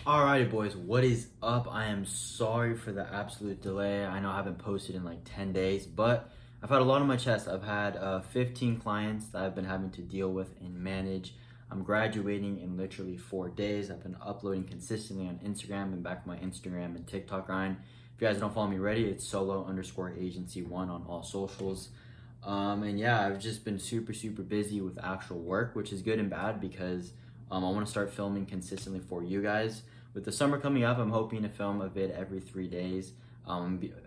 Alrighty boys, what is up? I am sorry for the absolute delay. I know I haven't posted in like 10 days, but I've had a lot on my chest. I've had 15 clients that I've been having to deal with and manage. I'm graduating in literally 4 days. I've been uploading consistently on Instagram and back to my Instagram and TikTok grind. If you guys don't follow me already, it's solo_agency1 on all socials. And yeah, I've just been super busy with actual work, which is good and bad because I want to start filming consistently for you guys. With the summer coming up, I'm hoping to film a vid every 3 days.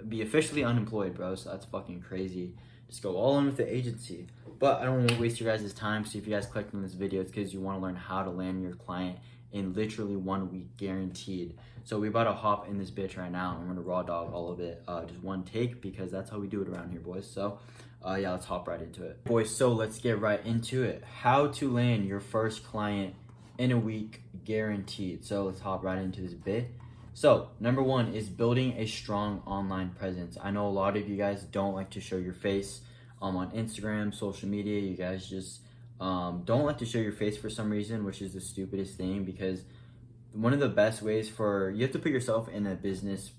Be officially unemployed, bro, so that's fucking crazy. Just go all in with the agency. But I don't want to waste your guys' time, so if you guys clicked on this video, it's because you want to learn how to land your client in literally 1 week, guaranteed. So we about to hop in this bitch right now, and I'm gonna raw dog all of it, just one take, because that's how we do it around here, boys. So yeah, let's hop right into it. Boys, so let's get right into it. How to land your first client in a week, guaranteed. So let's hop right into this bit. So number one is building a strong online presence. I know a lot of you guys don't like to show your face on Instagram, social media. You guys just don't like to show your face for some reason, which is the stupidest thing, because one of the best ways you have to put yourself in a business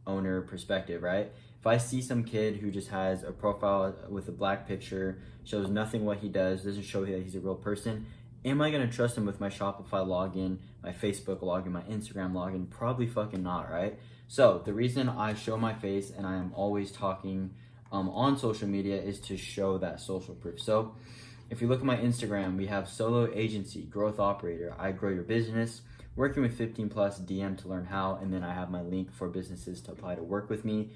owner perspective, right? If I see some kid who just has a profile with a black picture, shows nothing what he does, doesn't show that he's a real person, am I gonna trust him with my Shopify login, my Facebook login, my Instagram login? Probably fucking not, right? So the reason I show my face and I am always talking on social media is to show that social proof. So if you look at my Instagram, we have solo agency, growth operator, I grow your business, working with 15 plus, DM to learn how, and then I have my link for businesses to apply to work with me.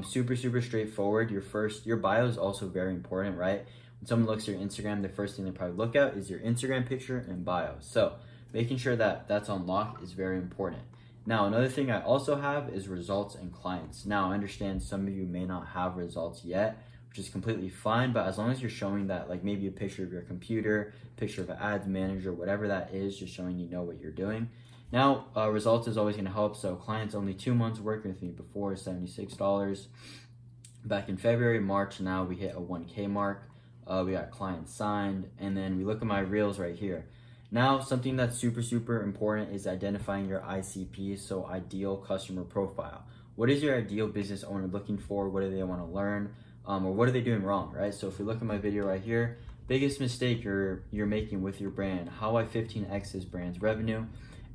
Super straightforward. Your bio is also very important, right? When someone looks at your Instagram, the first thing they probably look at is your Instagram picture and bio. So making sure that that's on lock is very important. Now, another thing I also have is results and clients. Now, I understand some of you may not have results yet, which is completely fine, but as long as you're showing that, like maybe a picture of your computer, picture of an ads manager, whatever that is, just showing you know what you're doing. Now, results is always gonna help. So clients only 2 months working with me before, $76. Back in February, March, now we hit a 1K mark. We got clients signed, and then we look at my reels right here. Now, something that's super important is identifying your ICP, so ideal customer profile. What is your ideal business owner looking for? What do they want to learn? Or what are they doing wrong, right? So if we look at my video right here, biggest mistake you're making with your brand, how I 15x this brand's revenue.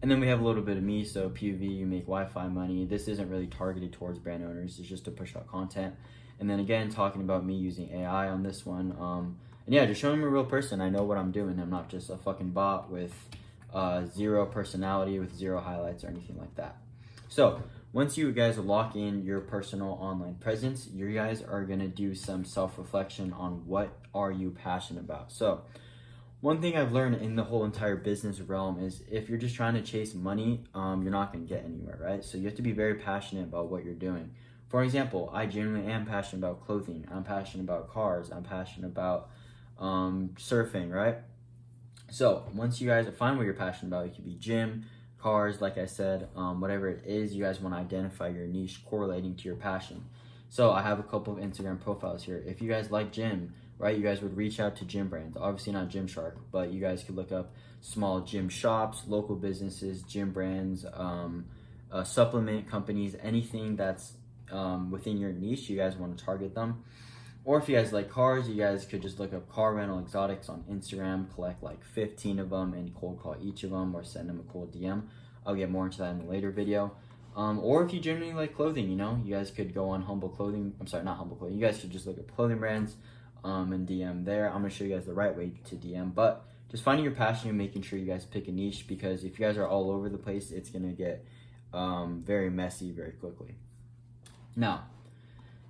And then we have a little bit of me, so PUV, you make Wi-Fi money. This isn't really targeted towards brand owners, it's just to push out content. And then again, talking about me using AI on this one. And yeah, just showing me a real person. I know what I'm doing. I'm not just a fucking bot with zero personality, with zero highlights or anything like that. So once you guys lock in your personal online presence, you guys are gonna do some self-reflection on what are you passionate about. So one thing I've learned in the whole entire business realm is if you're just trying to chase money, you're not gonna get anywhere, right? So you have to be very passionate about what you're doing. For example, I genuinely am passionate about clothing. I'm passionate about cars. I'm passionate about surfing, right? So once you guys find what you're passionate about, it could be gym, cars, like I said, whatever it is, you guys want to identify your niche correlating to your passion. So I have a couple of Instagram profiles here. If you guys like gym, right, you guys would reach out to gym brands. Obviously not Gymshark, but you guys could look up small gym shops, local businesses, gym brands, supplement companies, anything that's within your niche, you guys want to target them. Or if you guys like cars, you guys could just look up car rental exotics on Instagram, collect like 15 of them and cold call each of them or send them a cold DM. I'll get more into that in a later video. Or if you generally like clothing, you know, you guys could go on Humble Clothing. I'm sorry, not Humble Clothing. You guys should just look up clothing brands and DM there. I'm going to show you guys the right way to DM. But just finding your passion and making sure you guys pick a niche, because if you guys are all over the place, it's going to get very messy very quickly. Now,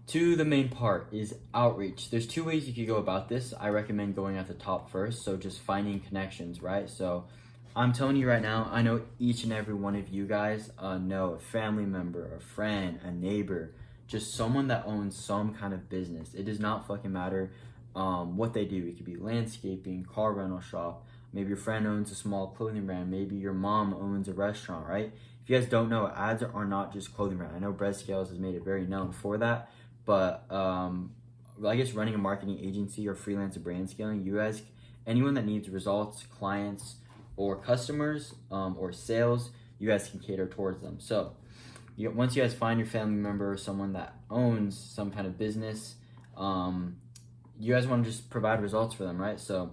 to the main part is outreach. There's 2 ways you could go about this. I recommend going at the top first, so just finding connections, right? So I'm telling you right now, I know each and every one of you guys know a family member, a friend, a neighbor, just someone that owns some kind of business. It does not fucking matter what they do. It could be landscaping, car rental shop. Maybe your friend owns a small clothing brand. Maybe your mom owns a restaurant, right? If you guys don't know, ads are not just clothing brand. I know Bread Scales has made it very known for that, but I guess running a marketing agency or freelance brand scaling, you guys, anyone that needs results, clients, or customers, or sales, you guys can cater towards them. So once you guys find your family member or someone that owns some kind of business, you guys want to just provide results for them, right? So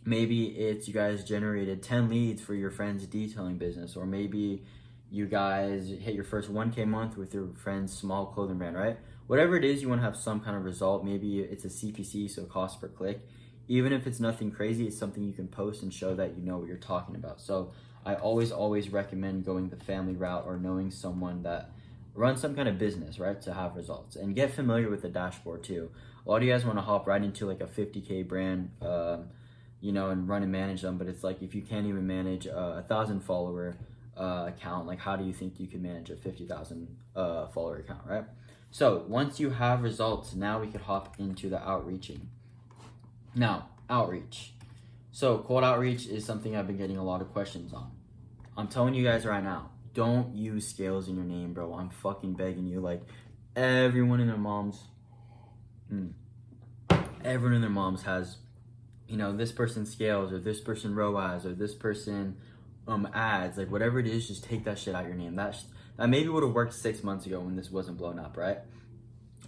maybe it's you guys generated 10 leads for your friend's detailing business, or maybe you guys hit your first 1K month with your friend's small clothing brand, right? Whatever it is, you want to have some kind of result. Maybe it's a CPC, so cost per click. Even if it's nothing crazy, it's something you can post and show that you know what you're talking about. So I always recommend going the family route or knowing someone that runs some kind of business, right, to have results. And get familiar with the dashboard too. A lot of you guys want to hop right into like a 50K brand, and run and manage them, but it's like, if you can't even manage a 1,000 follower account, like how do you think you can manage a 50,000 follower account, right? So once you have results, now we could hop into the outreaching. Now, outreach. So cold outreach is something I've been getting a lot of questions on. I'm telling you guys right now, don't use scales in your name, bro. I'm fucking begging you. Like, everyone and their moms has, this person scales, or this person ROAS, or this person ads, like whatever it is, just take that shit out your name. That maybe would have worked 6 months ago when this wasn't blown up, right?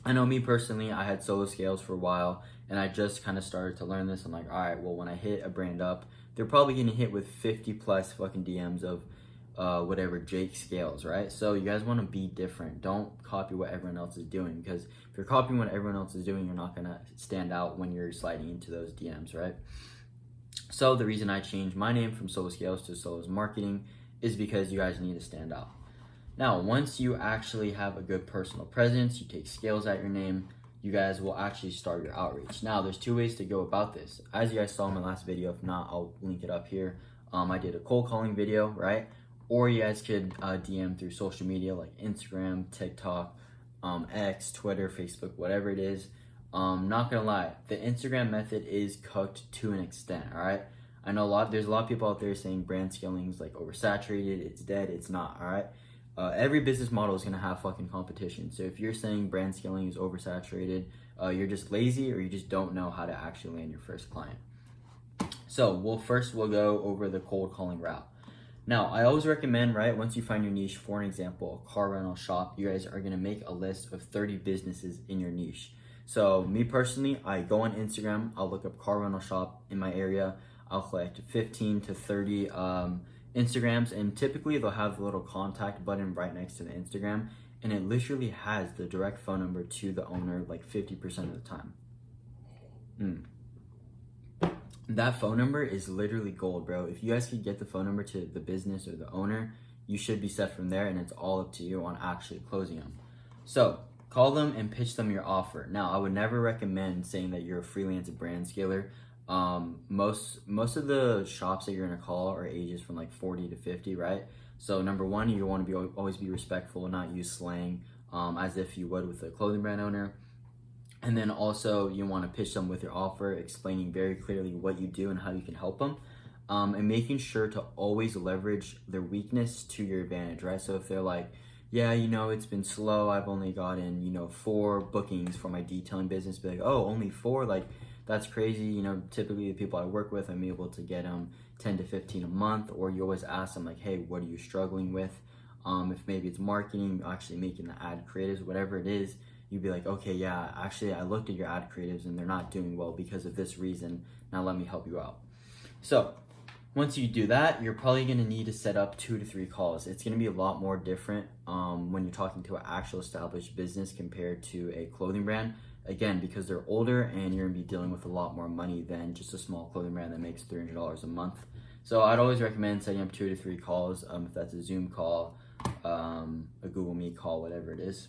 I know me personally, I had solo scales for a while, and I just kind of started to learn this. I'm like, all right, well, when I hit a brand up, they're probably getting hit with 50 plus fucking DMs of whatever Jake scales, right? So you guys want to be different. Don't copy what everyone else is doing, because if you're copying what everyone else is doing, you're not going to stand out when you're sliding into those DMs, right? So the reason I changed my name from Solo Scales to Solo's Marketing is because you guys need to stand out. Now, once you actually have a good personal presence, you take scales at your name, you guys will actually start your outreach. Now, there's 2 ways to go about this. As you guys saw in my last video, if not, I'll link it up here. I did a cold calling video, right? Or you guys could DM through social media like Instagram, TikTok, X, Twitter, Facebook, whatever it is. Not gonna lie, the Instagram method is cooked to an extent, all right? I know there's a lot of people out there saying brand scaling is like oversaturated, it's dead, it's not, all right? Every business model is gonna have fucking competition. So if you're saying brand scaling is oversaturated, you're just lazy, or you just don't know how to actually land your first client. So we'll go over the cold calling route. Now, I always recommend, right, once you find your niche, for an example, a car rental shop, you guys are gonna make a list of 30 businesses in your niche. So me personally, I go on Instagram, I'll look up car rental shop in my area, I'll collect 15 to 30 Instagrams, and typically they'll have the little contact button right next to the Instagram, and it literally has the direct phone number to the owner like 50% of the time. That phone number is literally gold, bro. If you guys could get the phone number to the business or the owner, you should be set from there, and it's all up to you on actually closing them. So call them and pitch them your offer. Now, I would never recommend saying that you're a freelance brand scaler. Most of the shops that you're gonna call are ages from like 40 to 50, right? So number one, you want to always be respectful, not use slang as if you would with a clothing brand owner. And then also you want to pitch them with your offer, explaining very clearly what you do and how you can help them, and making sure to always leverage their weakness to your advantage, right? So if they're like, yeah, it's been slow, I've only gotten 4 bookings for my detailing business, be like, oh, only 4, like that's crazy. Typically the people I work with, I'm able to get 10 to 15 a month. Or you always ask them like, hey, what are you struggling with? If maybe it's marketing, actually making the ad creatives, whatever it is, you'd be like, okay, yeah, actually I looked at your ad creatives and they're not doing well because of this reason. Now let me help you out. So once you do that, you're probably going to need to set up 2 to 3 calls. It's going to be a lot more different when you're talking to an actual established business compared to a clothing brand. Again, because they're older and you're going to be dealing with a lot more money than just a small clothing brand that makes $300 a month. So I'd always recommend setting up 2 to 3 calls, if that's a Zoom call, a Google Meet call, whatever it is.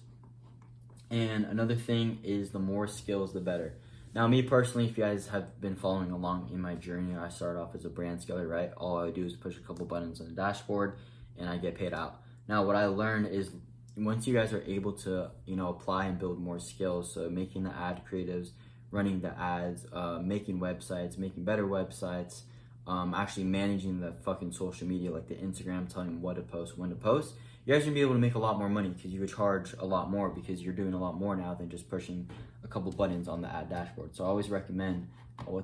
And another thing is, the more skills, the better. Now, me personally, if you guys have been following along in my journey, I started off as a brand scaler, right? All I do is push a couple buttons on the dashboard and I get paid out. Now, what I learned is once you guys are able to, apply and build more skills, so making the ad creatives, running the ads, making websites, making better websites, actually managing the fucking social media, like the Instagram, telling them what to post, when to post, you guys are gonna be able to make a lot more money because you would charge a lot more because you're doing a lot more now than just pushing a couple buttons on the ad dashboard. So I always recommend, my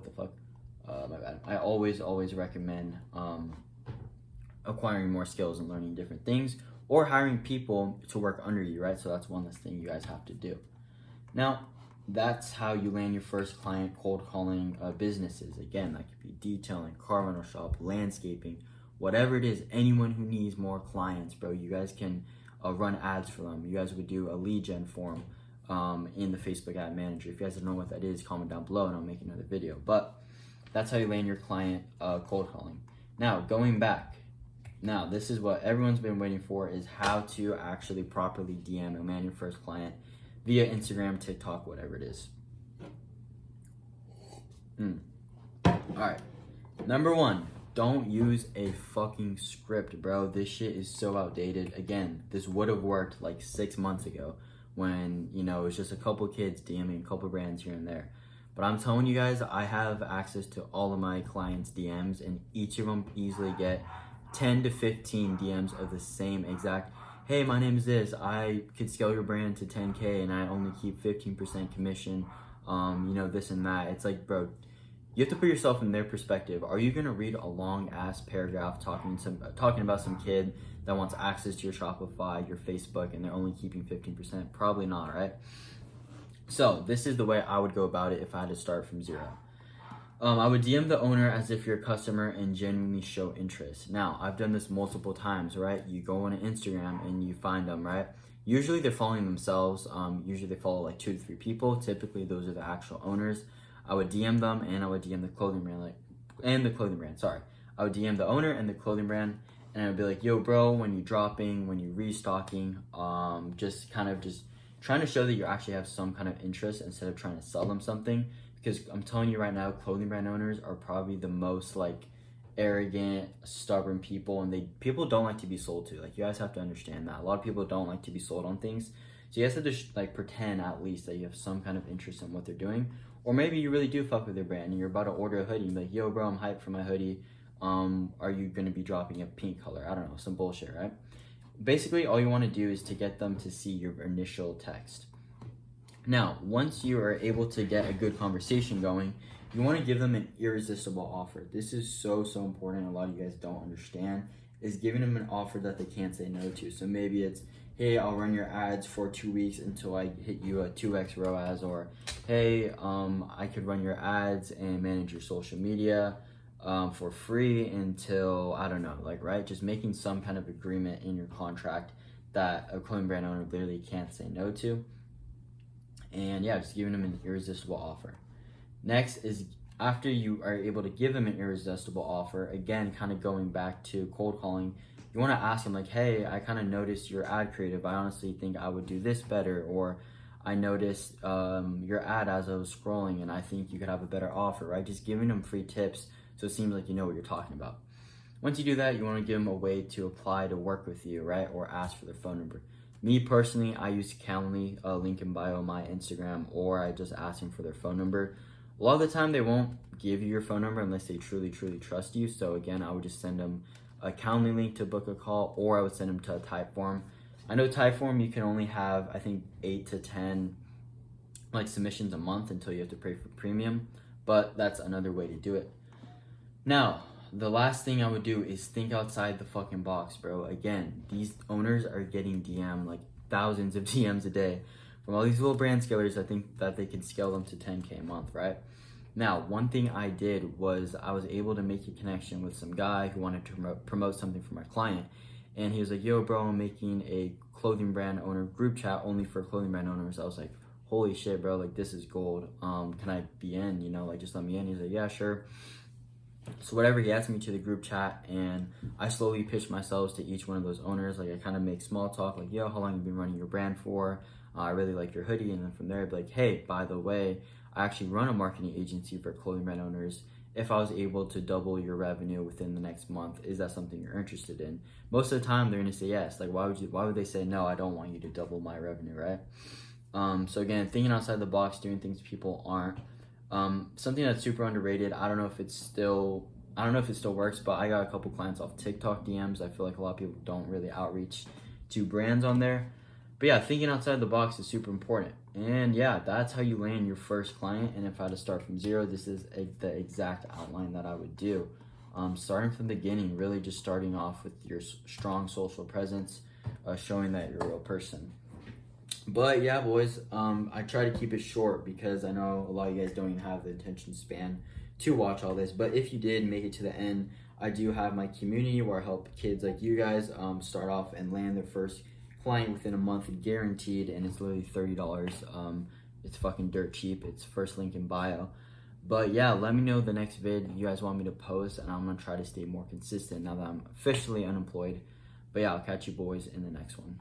bad. I always recommend acquiring more skills and learning different things, or hiring people to work under you, right? So that's one less thing you guys have to do. Now, that's how you land your first client cold calling businesses. Again, that could be detailing, car rental shop, landscaping, whatever it is. Anyone who needs more clients, bro, you guys can run ads for them. You guys would do a lead gen form in the Facebook Ad Manager. If you guys don't know what that is, comment down below and I'll make another video. But that's how you land your client cold calling. Now, going back. Now, this is what everyone's been waiting for, is how to actually properly DM and land your first client via Instagram, TikTok, whatever it is. All right. Number one, don't use a fucking script, bro. This shit is so outdated. Again, this would have worked like 6 months ago when, you know, it was just a couple kids DMing a couple brands here and there. But I'm telling you guys, I have access to all of my clients' DMs, and each of them easily get 10 to 15 DMs of the same exact, hey, my name is this, I could scale your brand to 10K and I only keep 15% commission, you know, this and that. It's like, bro, you have to put yourself in their perspective. Are you gonna read a long ass paragraph talking about some kid that wants access to your Shopify, your Facebook, and they're only keeping 15%? Probably not, right? So this is the way I would go about it if I had to start from zero. I would DM the owner as if you're a customer and genuinely show interest. Now, I've done this multiple times, right? You go on Instagram and you find them, right? Usually they're following themselves. Usually they follow like 2 to 3 people. Typically those are the actual owners. I would DM them and I would DM the clothing brand, I would DM the owner and the clothing brand, and I would be like, yo, bro, when you're dropping, when you're restocking, just trying to show that you actually have some kind of interest instead of trying to sell them something. Because I'm telling you right now, clothing brand owners are probably the most like arrogant, stubborn people, and people don't like to be sold to. Like, you guys have to understand that. A lot of people don't like to be sold on things. So you guys have to like pretend at least that you have some kind of interest in what they're doing. Or maybe you really do fuck with their brand and you're about to order a hoodie and be like, yo, bro, I'm hyped for my hoodie. Are you gonna be dropping a pink color? I don't know, some bullshit, right? Basically, all you want to do is to get them to see your initial text. Now, once you are able to get a good conversation going, you want to give them an irresistible offer. This is so important. A lot of you guys don't understand, is giving them an offer that they can't say no to. So maybe it's, hey, I'll run your ads for 2 weeks until I hit you a 2x ROAS, or hey, I could run your ads and manage your social media for free until, I don't know, like, right? Just making some kind of agreement in your contract that a clothing brand owner literally can't say no to. And yeah, just giving them an irresistible offer. Next is, after you are able to give them an irresistible offer, again, kind of going back to cold calling, you want to ask them like, hey, I kind of noticed your ad creative. I honestly think I would do this better. Or I noticed your ad as I was scrolling and I think you could have a better offer, right? Just giving them free tips so it seems like you know what you're talking about. Once you do that, you want to give them a way to apply to work with you, right? Or ask for their phone number. Me personally, I use Calendly, link in bio, my Instagram, or I just ask them for their phone number. A lot of the time, they won't give you your phone number unless they truly trust you. So again, I would just send them a Calendly link to book a call, or I would send them to a Typeform. I know Typeform, you can only have, I think, 8 to 10 like submissions a month until you have to pay for premium, but that's another way to do it. Now, the last thing I would do is think outside the fucking box, bro. Again, these owners are getting DM, like thousands of DMs a day from all these little brand scalers that think that they can scale them to 10K a month, right? Now, one thing I did was I was able to make a connection with some guy who wanted to promote something for my client. And he was like, yo, bro, I'm making a clothing brand owner group chat only for clothing brand owners. I was like, holy shit, bro, like this is gold. Can I be in, you know, like just let me in? He's like, yeah, sure. So whatever, he asked me to the group chat, and I slowly pitched myself to each one of those owners. Like, I kind of make small talk, like, yo, how long have you been running your brand for? I really like your hoodie. And then from there, I'd be like, hey, by the way, I actually run a marketing agency for clothing brand owners. If I was able to double your revenue within the next month, is that something you're interested in? Most of the time, they're gonna say yes. Like, why would they say no? I don't want you to double my revenue, right? So again, thinking outside the box, doing things people aren't. Something that's super underrated. I don't know if it still works, but I got a couple clients off TikTok DMs. I feel like a lot of people don't really outreach to brands on there. But yeah, thinking outside the box is super important. And yeah, that's how you land your first client. And if I had to start from zero, this is the exact outline that I would do. starting from the beginning, really just starting off with your strong social presence, showing that you're a real person. But yeah, boys, I try to keep it short because I know a lot of you guys don't even have the attention span to watch all this. But if you did make it to the end, I do have my community where I help kids like you guys start off and land their first client within a month, guaranteed, and it's literally $30. It's fucking dirt cheap. It's first link in bio. But yeah, let me know the next vid you guys want me to post, and I'm gonna try to stay more consistent now that I'm officially unemployed. But yeah, I'll catch you boys in the next one.